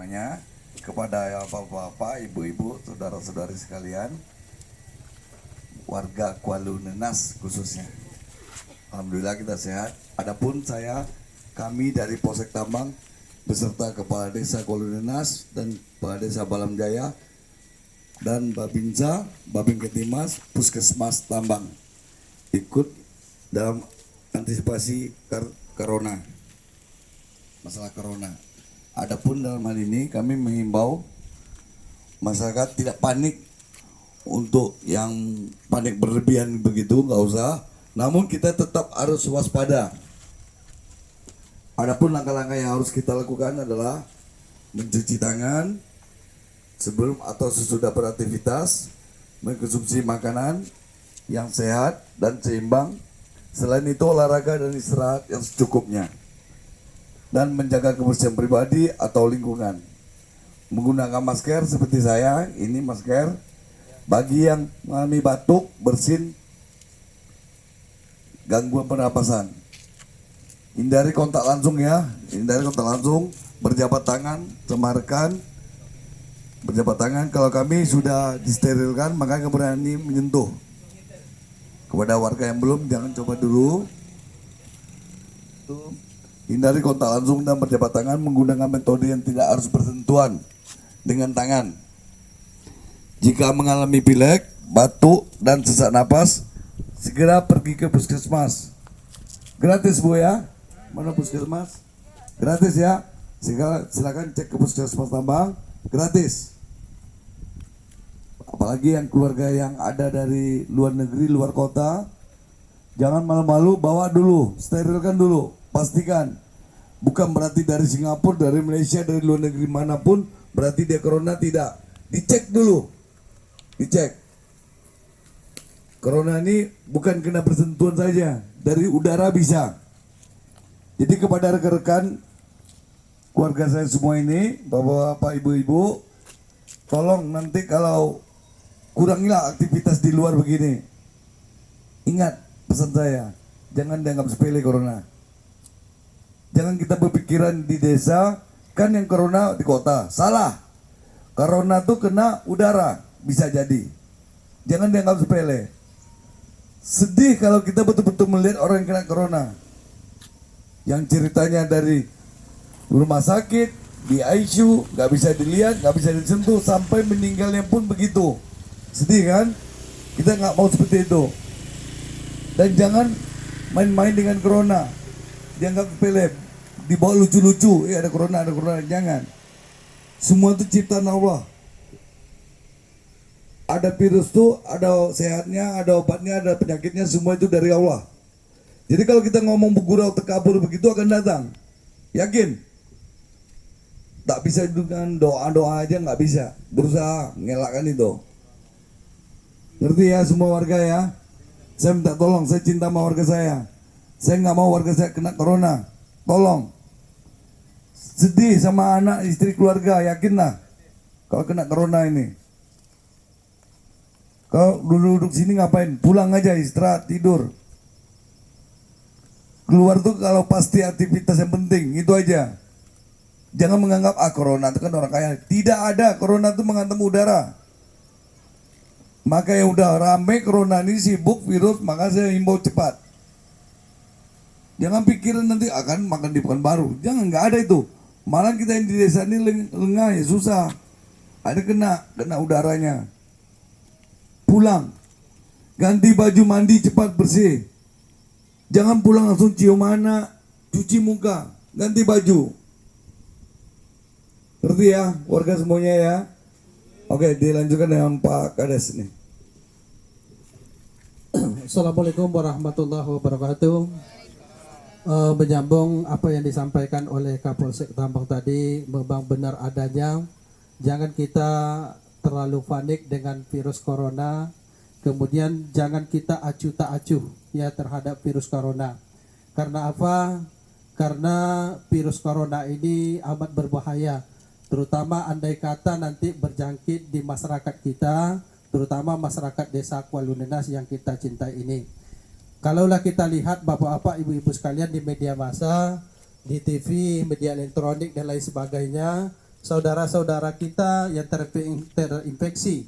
semuanya, kepada bapak-bapak, ibu-ibu, saudara-saudari sekalian, warga Kuala Nenas khususnya. Alhamdulillah kita sehat. Adapun kami dari Polsek Tambang beserta Kepala Desa Kuala Nenas dan Kepala Desa Balam Jaya dan Babinsa, Babin Ketimas, Puskesmas Tambang ikut dalam antisipasi corona, masalah corona. Adapun dalam hal ini kami menghimbau masyarakat tidak panik. Untuk yang panik berlebihan begitu nggak usah, namun kita tetap harus waspada. Adapun langkah-langkah yang harus kita lakukan adalah mencuci tangan sebelum atau sesudah beraktivitas, mengkonsumsi makanan yang sehat dan seimbang. Selain itu olahraga dan istirahat yang secukupnya, dan menjaga kebersihan pribadi atau lingkungan. Menggunakan masker seperti saya, ini masker. Bagi yang mengalami batuk, bersin, gangguan pernapasan, hindari kontak langsung ya, hindari kontak langsung, berjabat tangan sama rekan, berjabat tangan. Kalau kami sudah disterilkan, maka berani menyentuh. Kepada warga yang belum, jangan coba dulu. Hindari kontak langsung dan berjabat tangan menggunakan metode yang tidak harus bersentuhan dengan tangan. Jika mengalami pilek, batuk, dan sesak napas, segera pergi ke puskesmas. Gratis Bu ya, mana puskesmas? Gratis ya, silakan cek ke puskesmas Tambang, gratis. Apalagi yang keluarga yang ada dari luar negeri, luar kota, jangan malu-malu, bawa dulu, sterilkan dulu, pastikan. Bukan berarti dari Singapura, dari Malaysia, dari luar negeri manapun, berarti dia corona, tidak. Dicek dulu. Dicek. Corona ini bukan kena bersentuhan saja, dari udara bisa. Jadi kepada rekan-rekan keluarga saya semua ini, bapak-bapak, ibu-ibu, tolong nanti kalau kurangilah aktivitas di luar begini. Ingat pesan saya, jangan dianggap sepele corona. Jangan kita berpikiran di desa, kan yang corona di kota. Salah. Corona tuh kena udara. Bisa jadi. Jangan dianggap sepele. Sedih kalau kita betul-betul melihat orang yang kena corona, yang ceritanya dari rumah sakit, di ICU, nggak bisa dilihat, nggak bisa disentuh, sampai meninggalnya pun begitu. Sedih kan? Kita nggak mau seperti itu. Dan jangan main-main dengan corona. Dianggap sepele, dibawa lucu-lucu. Ada corona, jangan. Semua itu ciptaan Allah. Ada virus tuh, ada sehatnya, ada obatnya, ada penyakitnya, semua itu dari Allah. Jadi kalau kita ngomong bergurau terkabur begitu akan datang. Yakin? Tak bisa dengan doa-doa aja, nggak bisa. Berusaha ngelakkan itu. Ngerti ya semua warga ya? Saya minta tolong, saya cinta sama warga saya. Saya nggak mau warga saya kena corona. Tolong. Sedih sama anak, istri, keluarga, yakinlah kalau kena corona ini. Kalau duduk sini ngapain? Pulang aja, istirahat, tidur. Keluar tuh kalau pasti aktivitas yang penting, itu aja. Jangan menganggap corona itu kan orang kaya. Tidak ada, corona itu menghantam udara. Maka ya udah rame corona ini, sibuk virus, maka saya himbau cepat. Jangan pikirin nanti akan makan di Pekanbaru. Jangan, nggak ada itu. Malah kita yang di desa ini lengah ya susah. Ada kena udaranya. Pulang, ganti baju, mandi cepat, bersih. Jangan pulang langsung cium anak, cuci muka, ganti baju. Ngerti ya warga semuanya ya? Oke, dilanjutkan dengan Pak Kades nih. Assalamualaikum warahmatullahi wabarakatuh. Menyambung apa yang disampaikan oleh Kapolsek Tambang tadi, memang benar adanya. Jangan kita terlalu panik dengan virus corona, kemudian jangan kita acuh tak acuh ya terhadap virus corona. Karena apa? Karena virus corona ini amat berbahaya, terutama andai kata nanti berjangkit di masyarakat kita, terutama masyarakat desa Kuala Nenas yang kita cintai ini. Kalaulah kita lihat bapak-bapak, ibu-ibu sekalian di media massa, di TV, media elektronik dan lain sebagainya, saudara-saudara kita yang terinfeksi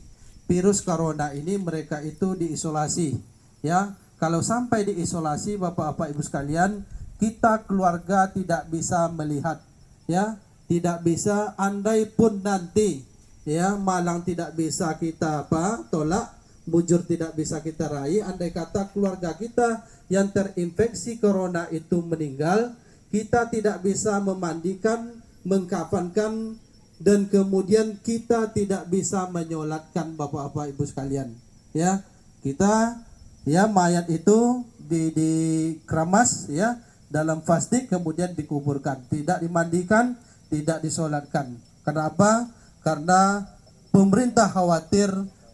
virus corona ini, mereka itu diisolasi. Ya, kalau sampai diisolasi, Bapak-bapak Ibu sekalian, kita keluarga tidak bisa melihat, ya, tidak bisa, andai pun nanti, ya, malang tidak bisa kita tolak, bujur tidak bisa kita raih. Andai kata keluarga kita yang terinfeksi corona itu meninggal, kita tidak bisa memandikan, mengkafankan, dan kemudian kita tidak bisa menyolatkan, Bapak-bapak Ibu sekalian. Ya, kita, ya, mayat itu dikeramas, ya, dalam plastik, kemudian dikuburkan, tidak dimandikan, tidak disolatkan. Kenapa? Karena pemerintah khawatir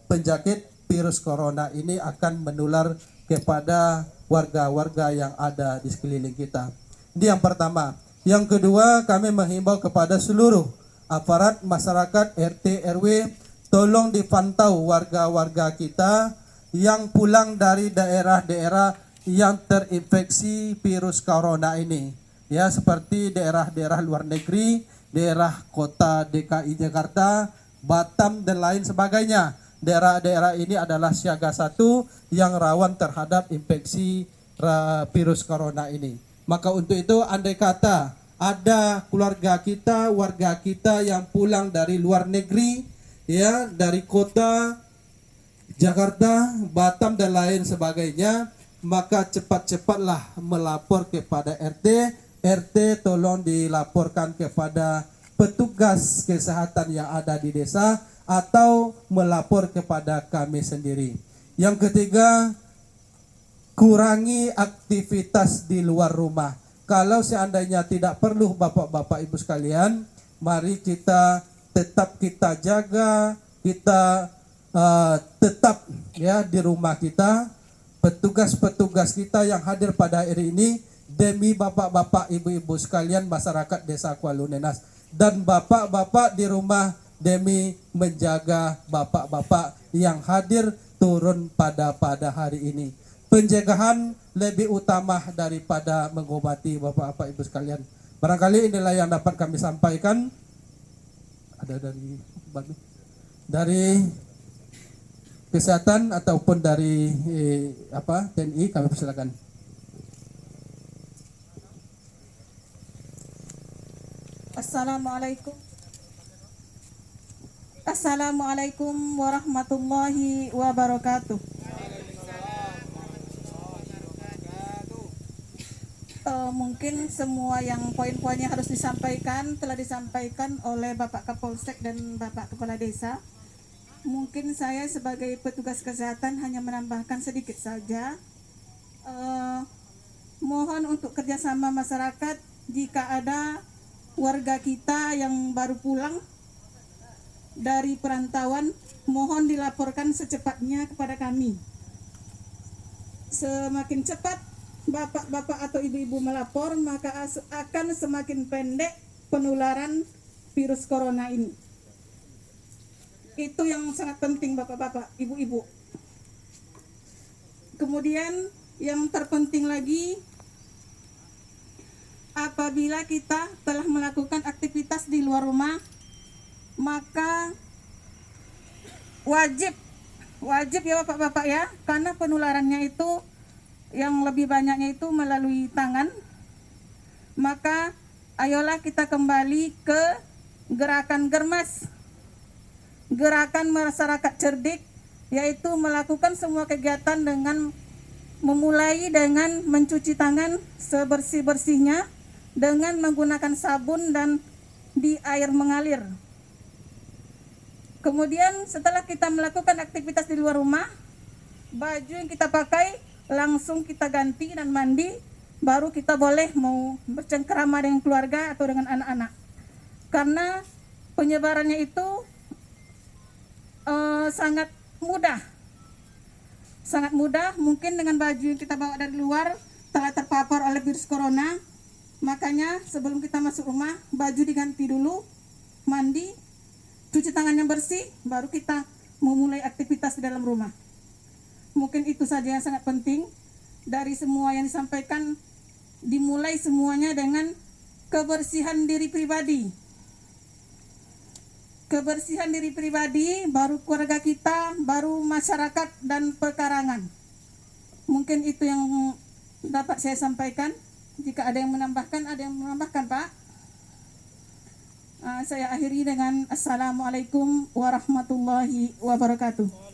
penyakit virus corona ini akan menular kepada warga-warga yang ada di sekeliling kita. Ini yang pertama. Yang kedua, kami menghimbau kepada seluruh aparat masyarakat RT RW, tolong dipantau warga-warga kita yang pulang dari daerah-daerah yang terinfeksi virus corona ini, ya, seperti daerah-daerah luar negeri, daerah kota DKI Jakarta, Batam, dan lain sebagainya. Daerah-daerah ini adalah siaga 1 yang rawan terhadap infeksi virus corona ini. Maka untuk itu, andai kata ada keluarga kita, warga kita yang pulang dari luar negeri, ya, dari kota Jakarta, Batam, dan lain sebagainya, maka cepat-cepatlah melapor kepada RT. RT tolong dilaporkan kepada petugas kesehatan yang ada di desa atau melapor kepada kami sendiri. Yang ketiga, kurangi aktivitas di luar rumah. Kalau seandainya tidak perlu, Bapak-bapak Ibu sekalian, mari kita tetap kita jaga, kita tetap, ya, di rumah kita. Petugas-petugas kita yang hadir pada hari ini demi Bapak-bapak Ibu-ibu sekalian masyarakat Desa Kuala Nenas, dan Bapak-bapak di rumah demi menjaga Bapak-bapak yang hadir turun pada hari ini. Pencegahan lebih utama daripada mengobati, Bapak-bapak Ibu sekalian. Barangkali inilah yang dapat kami sampaikan. Ada dari kesehatan ataupun dari TNI, kami persilakan. Assalamualaikum warahmatullahi wabarakatuh. Mungkin semua yang poin-poinnya harus disampaikan telah disampaikan oleh Bapak Kapolsek dan Bapak Kepala Desa. Mungkin saya sebagai petugas kesehatan hanya menambahkan sedikit saja. Mohon untuk kerjasama masyarakat, jika ada warga kita yang baru pulang dari perantauan, mohon dilaporkan secepatnya kepada kami. Semakin cepat bapak-bapak atau ibu-ibu melapor, maka akan semakin pendek penularan virus corona ini. Itu yang sangat penting, bapak-bapak, ibu-ibu. Kemudian yang terpenting lagi, apabila kita telah melakukan aktivitas di luar rumah, maka wajib ya bapak-bapak ya, karena penularannya itu yang lebih banyaknya itu melalui tangan. Maka ayolah kita kembali ke gerakan Germas, gerakan masyarakat cerdik, yaitu melakukan semua kegiatan dengan memulai dengan mencuci tangan sebersih-bersihnya dengan menggunakan sabun dan di air mengalir. Kemudian setelah kita melakukan aktivitas di luar rumah, baju yang kita pakai langsung kita ganti dan mandi, baru kita boleh mau bercengkerama dengan keluarga atau dengan anak-anak. Karena penyebarannya itu sangat mudah, mungkin dengan baju yang kita bawa dari luar telah terpapar oleh virus corona. Makanya sebelum kita masuk rumah, baju diganti dulu, mandi, cuci tangan yang bersih, baru kita memulai aktivitas di dalam rumah. Mungkin itu saja yang sangat penting dari semua yang disampaikan. Dimulai semuanya dengan kebersihan diri pribadi. kebersihan diri pribadi, baru keluarga kita, baru masyarakat dan pekarangan. Mungkin itu yang dapat saya sampaikan. Jika ada yang menambahkan, Pak. Saya akhiri dengan Assalamualaikum warahmatullahi wabarakatuh.